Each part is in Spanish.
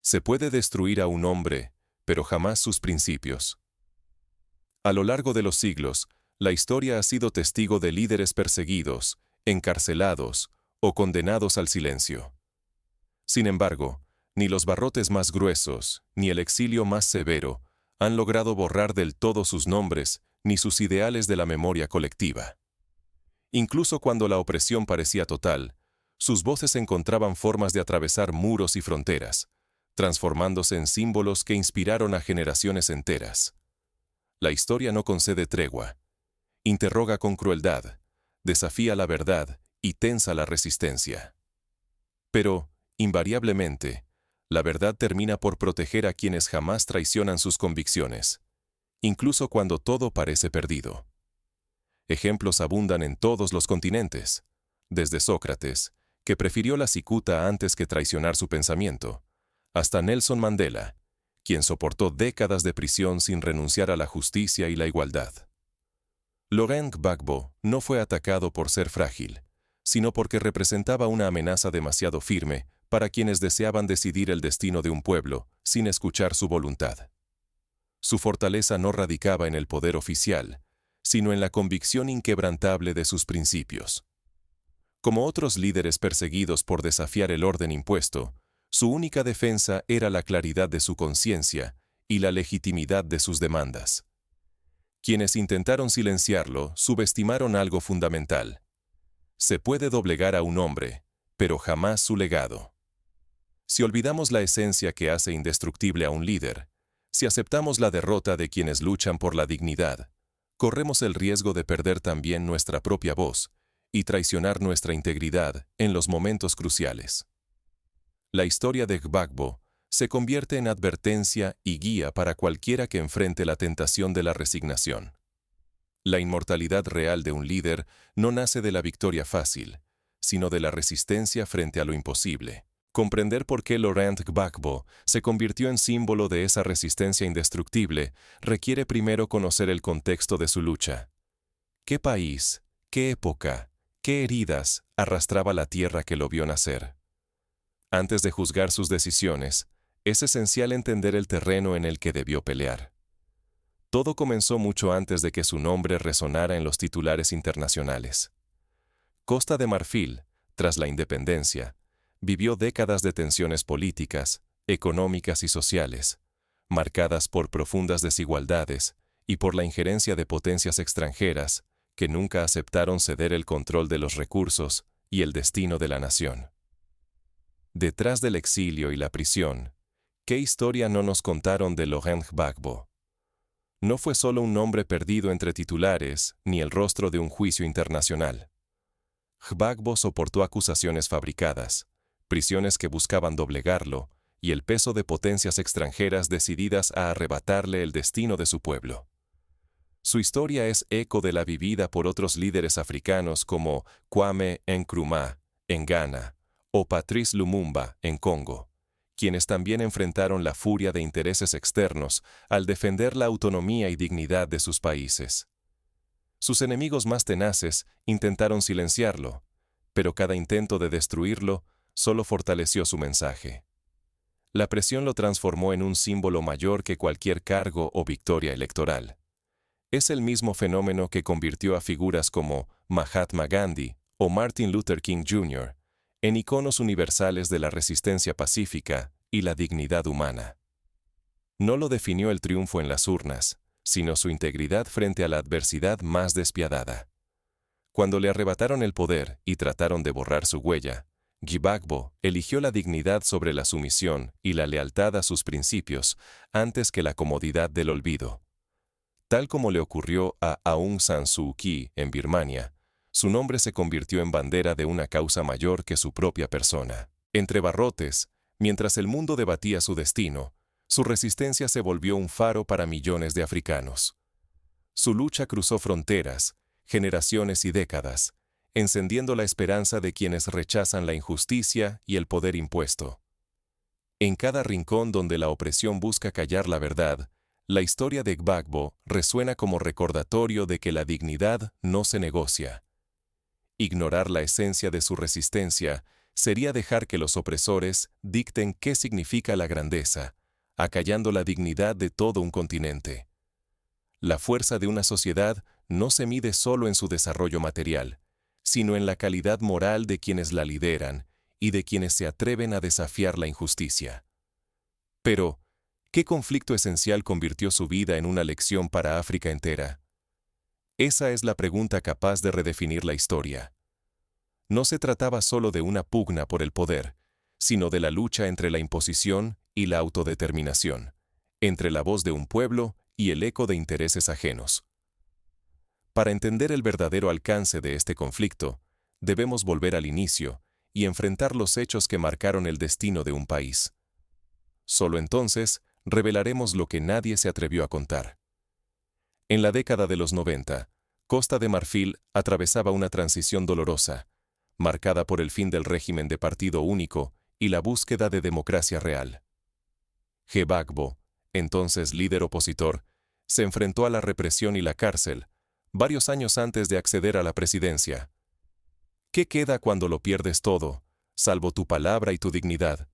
Se puede destruir a un hombre, pero jamás sus principios. A lo largo de los siglos, la historia ha sido testigo de líderes perseguidos, encarcelados o condenados al silencio. Sin embargo, ni los barrotes más gruesos, ni el exilio más severo, han logrado borrar del todo sus nombres ni sus ideales de la memoria colectiva. Incluso cuando la opresión parecía total, sus voces encontraban formas de atravesar muros y fronteras, transformándose en símbolos que inspiraron a generaciones enteras. La historia no concede tregua. Interroga con crueldad, desafía la verdad y tensa la resistencia. Pero, invariablemente, la verdad termina por proteger a quienes jamás traicionan sus convicciones, incluso cuando todo parece perdido. Ejemplos abundan en todos los continentes, desde Sócrates, que prefirió la cicuta antes que traicionar su pensamiento, hasta Nelson Mandela, quien soportó décadas de prisión sin renunciar a la justicia y la igualdad. Laurent Gbagbo no fue atacado por ser frágil, sino porque representaba una amenaza demasiado firme para quienes deseaban decidir el destino de un pueblo sin escuchar su voluntad. Su fortaleza no radicaba en el poder oficial, sino en la convicción inquebrantable de sus principios. Como otros líderes perseguidos por desafiar el orden impuesto, su única defensa era la claridad de su conciencia y la legitimidad de sus demandas. Quienes intentaron silenciarlo subestimaron algo fundamental. Se puede doblegar a un hombre, pero jamás su legado. Si olvidamos la esencia que hace indestructible a un líder, si aceptamos la derrota de quienes luchan por la dignidad, corremos el riesgo de perder también nuestra propia voz y traicionar nuestra integridad en los momentos cruciales. La historia de Gbagbo se convierte en advertencia y guía para cualquiera que enfrente la tentación de la resignación. La inmortalidad real de un líder no nace de la victoria fácil, sino de la resistencia frente a lo imposible. Comprender por qué Laurent Gbagbo se convirtió en símbolo de esa resistencia indestructible requiere primero conocer el contexto de su lucha. ¿Qué país, qué época, qué heridas arrastraba la tierra que lo vio nacer? Antes de juzgar sus decisiones, es esencial entender el terreno en el que debió pelear. Todo comenzó mucho antes de que su nombre resonara en los titulares internacionales. Costa de Marfil, tras la independencia, vivió décadas de tensiones políticas, económicas y sociales, marcadas por profundas desigualdades y por la injerencia de potencias extranjeras que nunca aceptaron ceder el control de los recursos y el destino de la nación. Detrás del exilio y la prisión, ¿qué historia no nos contaron de Laurent Gbagbo? No fue solo un nombre perdido entre titulares, ni el rostro de un juicio internacional. Gbagbo soportó acusaciones fabricadas, prisiones que buscaban doblegarlo, y el peso de potencias extranjeras decididas a arrebatarle el destino de su pueblo. Su historia es eco de la vivida por otros líderes africanos como Kwame Nkrumah, en Ghana, o Patrice Lumumba, en Congo, quienes también enfrentaron la furia de intereses externos al defender la autonomía y dignidad de sus países. Sus enemigos más tenaces intentaron silenciarlo, pero cada intento de destruirlo solo fortaleció su mensaje. La presión lo transformó en un símbolo mayor que cualquier cargo o victoria electoral. Es el mismo fenómeno que convirtió a figuras como Mahatma Gandhi o Martin Luther King Jr. en iconos universales de la resistencia pacífica y la dignidad humana. No lo definió el triunfo en las urnas, sino su integridad frente a la adversidad más despiadada. Cuando le arrebataron el poder y trataron de borrar su huella, Gbagbo eligió la dignidad sobre la sumisión y la lealtad a sus principios antes que la comodidad del olvido. Tal como le ocurrió a Aung San Suu Kyi en Birmania, su nombre se convirtió en bandera de una causa mayor que su propia persona. Entre barrotes, mientras el mundo debatía su destino, su resistencia se volvió un faro para millones de africanos. Su lucha cruzó fronteras, generaciones y décadas, encendiendo la esperanza de quienes rechazan la injusticia y el poder impuesto. En cada rincón donde la opresión busca callar la verdad, la historia de Gbagbo resuena como recordatorio de que la dignidad no se negocia. Ignorar la esencia de su resistencia sería dejar que los opresores dicten qué significa la grandeza, acallando la dignidad de todo un continente. La fuerza de una sociedad no se mide solo en su desarrollo material, sino en la calidad moral de quienes la lideran y de quienes se atreven a desafiar la injusticia. Pero, ¿qué conflicto esencial convirtió su vida en una lección para África entera? Esa es la pregunta capaz de redefinir la historia. No se trataba solo de una pugna por el poder, sino de la lucha entre la imposición y la autodeterminación, entre la voz de un pueblo y el eco de intereses ajenos. Para entender el verdadero alcance de este conflicto, debemos volver al inicio y enfrentar los hechos que marcaron el destino de un país. Solo entonces revelaremos lo que nadie se atrevió a contar. En la década de los 90, Costa de Marfil atravesaba una transición dolorosa, marcada por el fin del régimen de partido único y la búsqueda de democracia real. Gbagbo, entonces líder opositor, se enfrentó a la represión y la cárcel, varios años antes de acceder a la presidencia. ¿Qué queda cuando lo pierdes todo, salvo tu palabra y tu dignidad?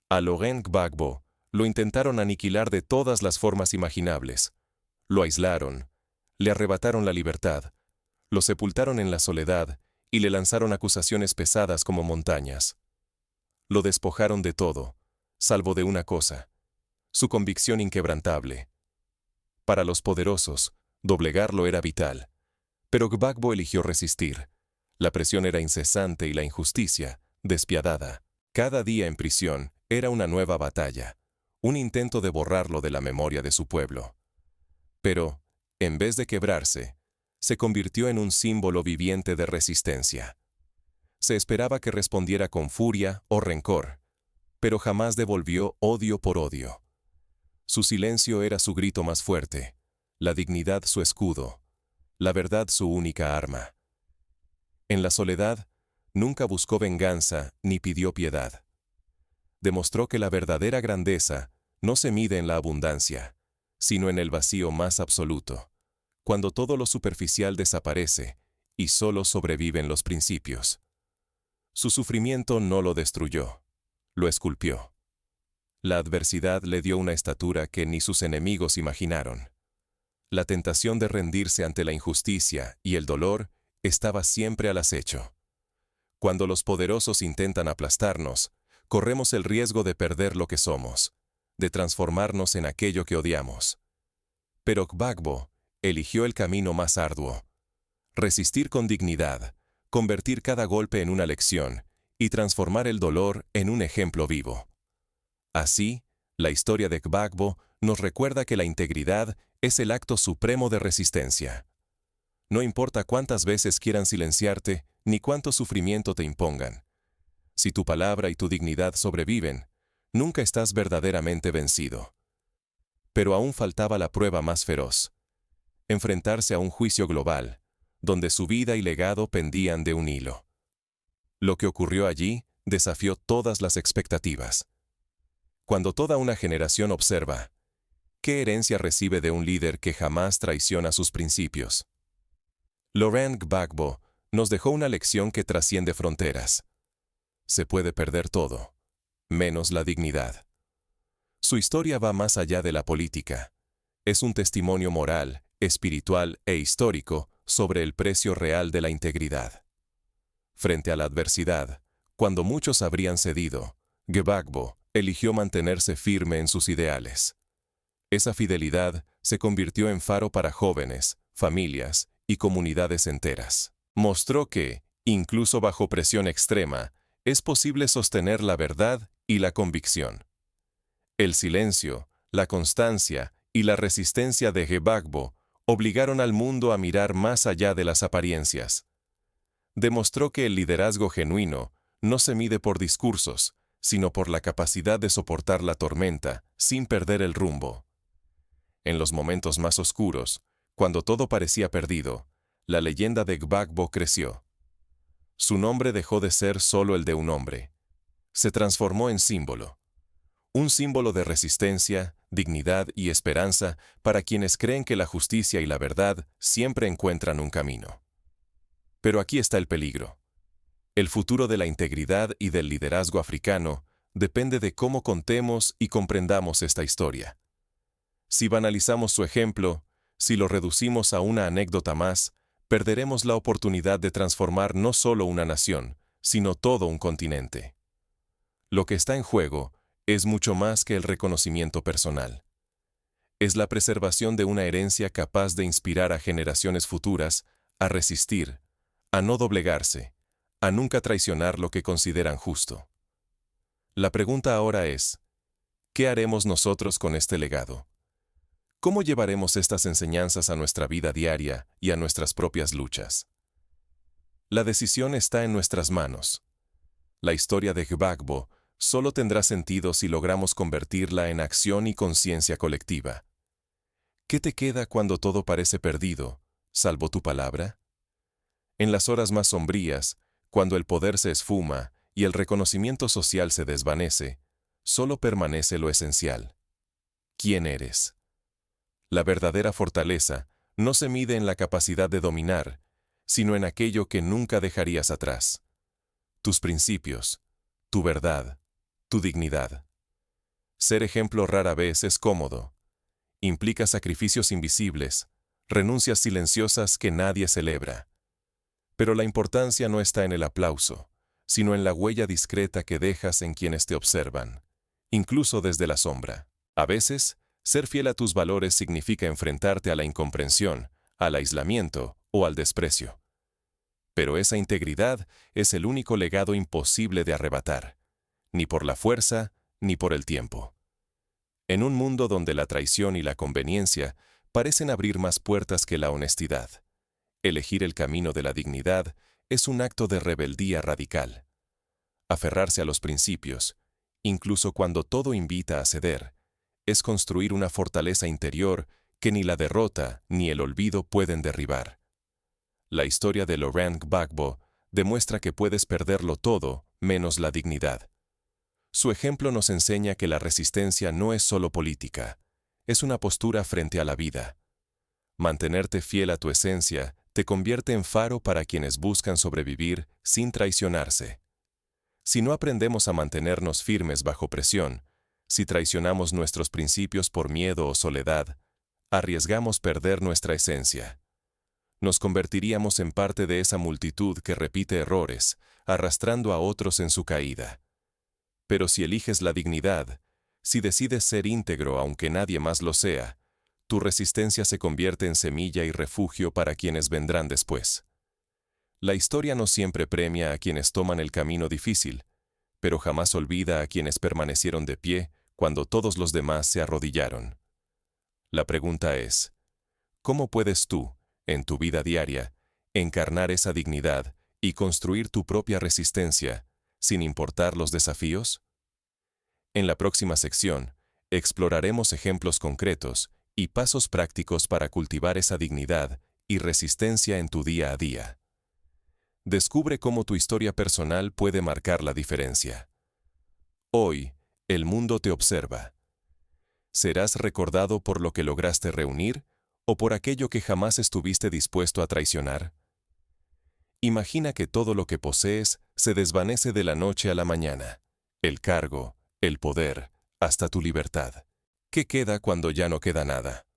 A Laurent Gbagbo lo intentaron aniquilar de todas las formas imaginables. Lo aislaron, le arrebataron la libertad, lo sepultaron en la soledad y le lanzaron acusaciones pesadas como montañas. Lo despojaron de todo, salvo de una cosa: su convicción inquebrantable. Para los poderosos, doblegarlo era vital. Pero Gbagbo eligió resistir. La presión era incesante y la injusticia, despiadada. Cada día en prisión era una nueva batalla, un intento de borrarlo de la memoria de su pueblo. Pero, en vez de quebrarse, se convirtió en un símbolo viviente de resistencia. Se esperaba que respondiera con furia o rencor, pero jamás devolvió odio por odio. Su silencio era su grito más fuerte, la dignidad su escudo, la verdad su única arma. En la soledad, nunca buscó venganza ni pidió piedad. Demostró que la verdadera grandeza no se mide en la abundancia, sino en el vacío más absoluto, cuando todo lo superficial desaparece y solo sobreviven los principios. Su sufrimiento no lo destruyó, lo esculpió. La adversidad le dio una estatura que ni sus enemigos imaginaron. La tentación de rendirse ante la injusticia y el dolor estaba siempre al acecho. Cuando los poderosos intentan aplastarnos, corremos el riesgo de perder lo que somos, de transformarnos en aquello que odiamos. Pero Gbagbo eligió el camino más arduo: resistir con dignidad, convertir cada golpe en una lección y transformar el dolor en un ejemplo vivo. Así, la historia de Gbagbo nos recuerda que la integridad es el acto supremo de resistencia. No importa cuántas veces quieran silenciarte, ni cuánto sufrimiento te impongan. Si tu palabra y tu dignidad sobreviven, nunca estás verdaderamente vencido. Pero aún faltaba la prueba más feroz: enfrentarse a un juicio global, donde su vida y legado pendían de un hilo. Lo que ocurrió allí desafió todas las expectativas. Cuando toda una generación observa, ¿qué herencia recibe de un líder que jamás traiciona sus principios? Laurent Gbagbo nos dejó una lección que trasciende fronteras. Se puede perder todo, menos la dignidad. Su historia va más allá de la política. Es un testimonio moral, espiritual e histórico sobre el precio real de la integridad. Frente a la adversidad, cuando muchos habrían cedido, Gbagbo eligió mantenerse firme en sus ideales. Esa fidelidad se convirtió en faro para jóvenes, familias y comunidades enteras. Mostró que, incluso bajo presión extrema, es posible sostener la verdad y la convicción. El silencio, la constancia y la resistencia de Gbagbo obligaron al mundo a mirar más allá de las apariencias. Demostró que el liderazgo genuino no se mide por discursos, sino por la capacidad de soportar la tormenta sin perder el rumbo. En los momentos más oscuros, cuando todo parecía perdido, la leyenda de Gbagbo creció. Su nombre dejó de ser solo el de un hombre. Se transformó en símbolo. Un símbolo de resistencia, dignidad y esperanza para quienes creen que la justicia y la verdad siempre encuentran un camino. Pero aquí está el peligro. El futuro de la integridad y del liderazgo africano depende de cómo contemos y comprendamos esta historia. Si banalizamos su ejemplo, si lo reducimos a una anécdota más, perderemos la oportunidad de transformar no solo una nación, sino todo un continente. Lo que está en juego es mucho más que el reconocimiento personal. Es la preservación de una herencia capaz de inspirar a generaciones futuras a resistir, a no doblegarse, a nunca traicionar lo que consideran justo. La pregunta ahora es, ¿qué haremos nosotros con este legado? ¿Cómo llevaremos estas enseñanzas a nuestra vida diaria y a nuestras propias luchas? La decisión está en nuestras manos. La historia de Gbagbo solo tendrá sentido si logramos convertirla en acción y conciencia colectiva. ¿Qué te queda cuando todo parece perdido, salvo tu palabra? En las horas más sombrías, cuando el poder se esfuma y el reconocimiento social se desvanece, solo permanece lo esencial. ¿Quién eres? La verdadera fortaleza no se mide en la capacidad de dominar, sino en aquello que nunca dejarías atrás. Tus principios, tu verdad, tu dignidad. Ser ejemplo rara vez es cómodo. Implica sacrificios invisibles, renuncias silenciosas que nadie celebra. Pero la importancia no está en el aplauso, sino en la huella discreta que dejas en quienes te observan, incluso desde la sombra. A veces, ser fiel a tus valores significa enfrentarte a la incomprensión, al aislamiento o al desprecio. Pero esa integridad es el único legado imposible de arrebatar, ni por la fuerza, ni por el tiempo. En un mundo donde la traición y la conveniencia parecen abrir más puertas que la honestidad, elegir el camino de la dignidad es un acto de rebeldía radical. Aferrarse a los principios, incluso cuando todo invita a ceder, es construir una fortaleza interior que ni la derrota ni el olvido pueden derribar. La historia de Laurent Gbagbo demuestra que puedes perderlo todo menos la dignidad. Su ejemplo nos enseña que la resistencia no es solo política, es una postura frente a la vida. Mantenerte fiel a tu esencia te convierte en faro para quienes buscan sobrevivir sin traicionarse. Si no aprendemos a mantenernos firmes bajo presión, si traicionamos nuestros principios por miedo o soledad, arriesgamos perder nuestra esencia. Nos convertiríamos en parte de esa multitud que repite errores, arrastrando a otros en su caída. Pero si eliges la dignidad, si decides ser íntegro aunque nadie más lo sea, tu resistencia se convierte en semilla y refugio para quienes vendrán después. La historia no siempre premia a quienes toman el camino difícil, pero jamás olvida a quienes permanecieron de pie cuando todos los demás se arrodillaron. La pregunta es, ¿cómo puedes tú, en tu vida diaria, encarnar esa dignidad y construir tu propia resistencia, sin importar los desafíos? En la próxima sección, exploraremos ejemplos concretos y pasos prácticos para cultivar esa dignidad y resistencia en tu día a día. Descubre cómo tu historia personal puede marcar la diferencia. Hoy, el mundo te observa. ¿Serás recordado por lo que lograste reunir o por aquello que jamás estuviste dispuesto a traicionar? Imagina que todo lo que posees se desvanece de la noche a la mañana. El cargo, el poder, hasta tu libertad. ¿Qué queda cuando ya no queda nada?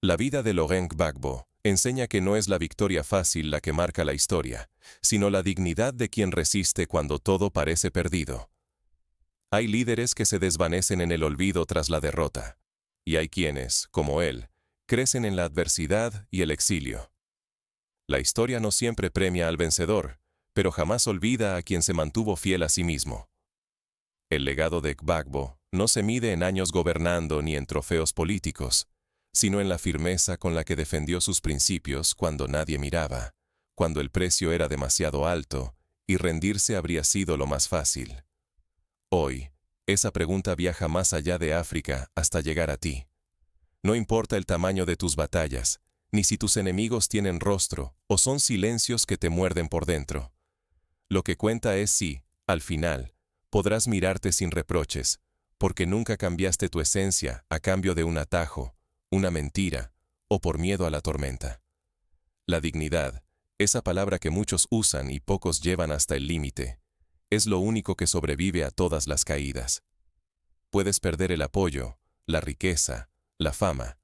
La vida de Laurent Gbagbo enseña que no es la victoria fácil la que marca la historia, sino la dignidad de quien resiste cuando todo parece perdido. Hay líderes que se desvanecen en el olvido tras la derrota, y hay quienes, como él, crecen en la adversidad y el exilio. La historia no siempre premia al vencedor, pero jamás olvida a quien se mantuvo fiel a sí mismo. El legado de Gbagbo no se mide en años gobernando ni en trofeos políticos, sino en la firmeza con la que defendió sus principios cuando nadie miraba, cuando el precio era demasiado alto y rendirse habría sido lo más fácil. Hoy, esa pregunta viaja más allá de África hasta llegar a ti. No importa el tamaño de tus batallas, ni si tus enemigos tienen rostro o son silencios que te muerden por dentro. Lo que cuenta es si, al final, podrás mirarte sin reproches, porque nunca cambiaste tu esencia a cambio de un atajo, una mentira o por miedo a la tormenta. La dignidad esa palabra que muchos usan y pocos llevan hasta el límite, es lo único que sobrevive a todas las caídas. Puedes perder el apoyo, la riqueza, la fama,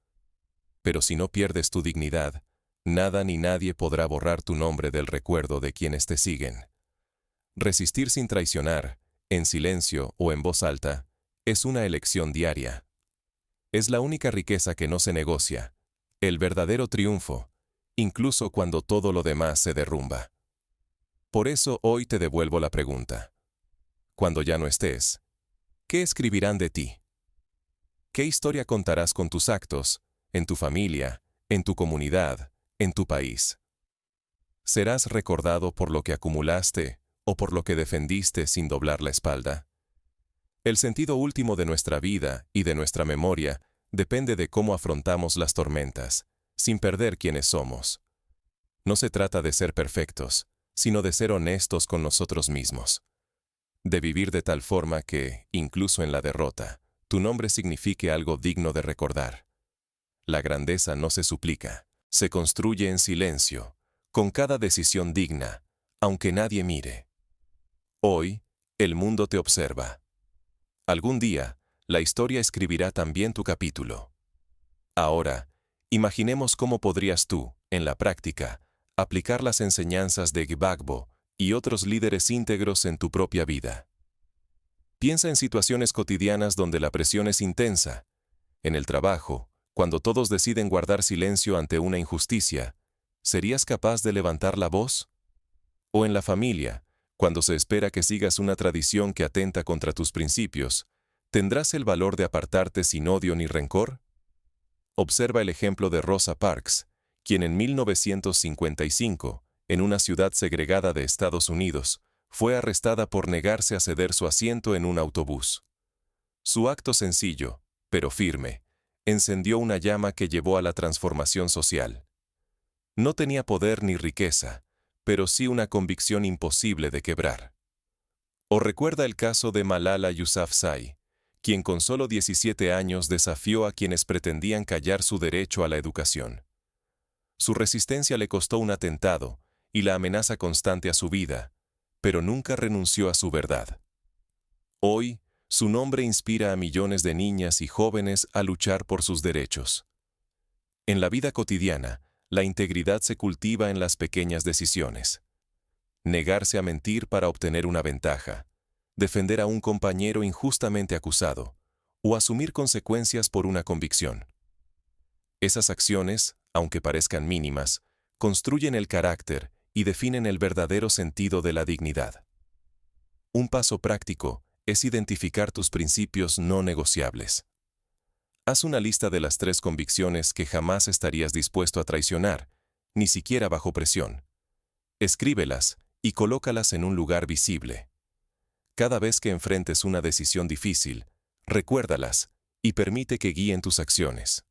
pero si no pierdes tu dignidad, nada ni nadie podrá borrar tu nombre del recuerdo de quienes te siguen. Resistir sin traicionar, en silencio o en voz alta, es una elección diaria. Es la única riqueza que no se negocia, el verdadero triunfo, incluso cuando todo lo demás se derrumba. Por eso hoy te devuelvo la pregunta. Cuando ya no estés, ¿qué escribirán de ti? ¿Qué historia contarás con tus actos, en tu familia, en tu comunidad, en tu país? ¿Serás recordado por lo que acumulaste o por lo que defendiste sin doblar la espalda? El sentido último de nuestra vida y de nuestra memoria depende de cómo afrontamos las tormentas, sin perder quienes somos. No se trata de ser perfectos, sino de ser honestos con nosotros mismos. De vivir de tal forma que, incluso en la derrota, tu nombre signifique algo digno de recordar. La grandeza no se suplica, se construye en silencio, con cada decisión digna, aunque nadie mire. Hoy, el mundo te observa. Algún día, la historia escribirá también tu capítulo. Ahora, imaginemos cómo podrías tú, en la práctica, aplicar las enseñanzas de Gbagbo y otros líderes íntegros en tu propia vida. Piensa en situaciones cotidianas donde la presión es intensa. En el trabajo, cuando todos deciden guardar silencio ante una injusticia, ¿serías capaz de levantar la voz? O en la familia, cuando se espera que sigas una tradición que atenta contra tus principios, ¿tendrás el valor de apartarte sin odio ni rencor? Observa el ejemplo de Rosa Parks, quien en 1955, en una ciudad segregada de Estados Unidos, fue arrestada por negarse a ceder su asiento en un autobús. Su acto sencillo, pero firme, encendió una llama que llevó a la transformación social. No tenía poder ni riqueza, pero sí una convicción imposible de quebrar. O recuerda el caso de Malala Yousafzai, quien con solo 17 años desafió a quienes pretendían callar su derecho a la educación. Su resistencia le costó un atentado y la amenaza constante a su vida, pero nunca renunció a su verdad. Hoy, su nombre inspira a millones de niñas y jóvenes a luchar por sus derechos. En la vida cotidiana, la integridad se cultiva en las pequeñas decisiones. Negarse a mentir para obtener una ventaja, defender a un compañero injustamente acusado, o asumir consecuencias por una convicción. Esas acciones, aunque parezcan mínimas, construyen el carácter y definen el verdadero sentido de la dignidad. Un paso práctico es identificar tus principios no negociables. Haz una lista de las 3 convicciones que jamás estarías dispuesto a traicionar, ni siquiera bajo presión. Escríbelas y colócalas en un lugar visible. Cada vez que enfrentes una decisión difícil, recuérdalas y permite que guíen tus acciones.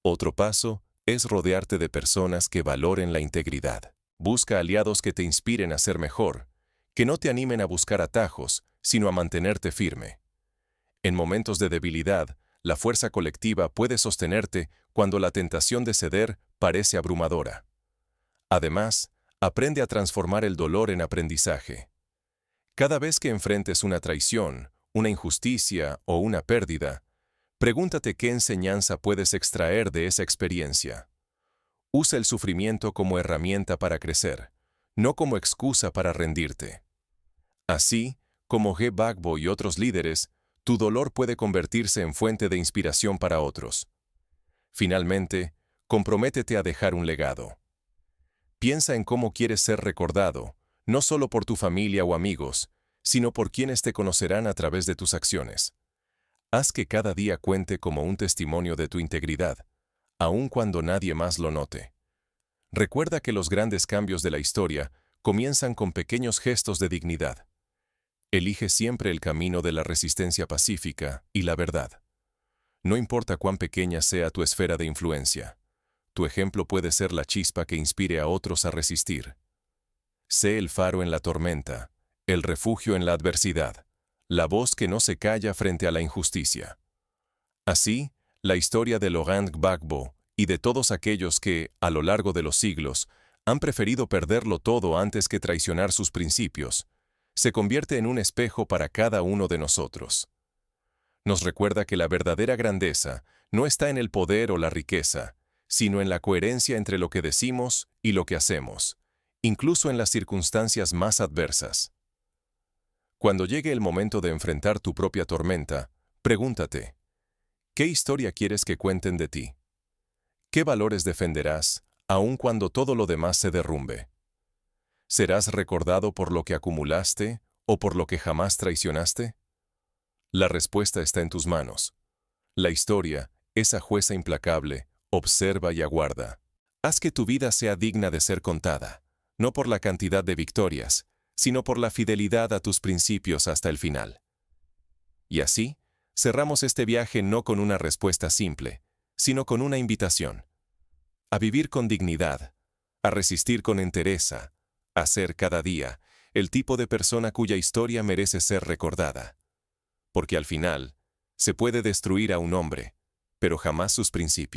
Otro paso es rodearte de personas que valoren la integridad. Busca aliados que te inspiren a ser mejor, que no te animen a buscar atajos, sino a mantenerte firme. En momentos de debilidad, la fuerza colectiva puede sostenerte cuando la tentación de ceder parece abrumadora. Además, aprende a transformar el dolor en aprendizaje. Cada vez que enfrentes una traición, una injusticia o una pérdida, pregúntate qué enseñanza puedes extraer de esa experiencia. Usa el sufrimiento como herramienta para crecer, no como excusa para rendirte. Así, como Gbagbo y otros líderes, tu dolor puede convertirse en fuente de inspiración para otros. Finalmente, comprométete a dejar un legado. Piensa en cómo quieres ser recordado, no solo por tu familia o amigos, sino por quienes te conocerán a través de tus acciones. Haz que cada día cuente como un testimonio de tu integridad, aun cuando nadie más lo note. Recuerda que los grandes cambios de la historia comienzan con pequeños gestos de dignidad. Elige siempre el camino de la resistencia pacífica y la verdad. No importa cuán pequeña sea tu esfera de influencia, tu ejemplo puede ser la chispa que inspire a otros a resistir. Sé el faro en la tormenta, el refugio en la adversidad, la voz que no se calla frente a la injusticia. Así, la historia de Laurent Gbagbo y de todos aquellos que, a lo largo de los siglos, Han preferido perderlo todo antes que traicionar sus principios. Se convierte en un espejo para cada uno de nosotros. Nos recuerda que la verdadera grandeza no está en el poder o la riqueza, sino en la coherencia entre lo que decimos y lo que hacemos, incluso en las circunstancias más adversas. Cuando llegue el momento de enfrentar tu propia tormenta, pregúntate, ¿qué historia quieres que cuenten de ti? ¿Qué valores defenderás, aun cuando todo lo demás se derrumbe? ¿Serás recordado por lo que acumulaste o por lo que jamás traicionaste? La respuesta está en tus manos. La historia, esa jueza implacable, observa y aguarda. Haz que tu vida sea digna de ser contada, no por la cantidad de victorias, sino por la fidelidad a tus principios hasta el final. Y así, cerramos este viaje no con una respuesta simple, sino con una invitación. A vivir con dignidad, a resistir con entereza, a ser cada día el tipo de persona cuya historia merece ser recordada. Porque al final, se puede destruir a un hombre, pero jamás sus principios.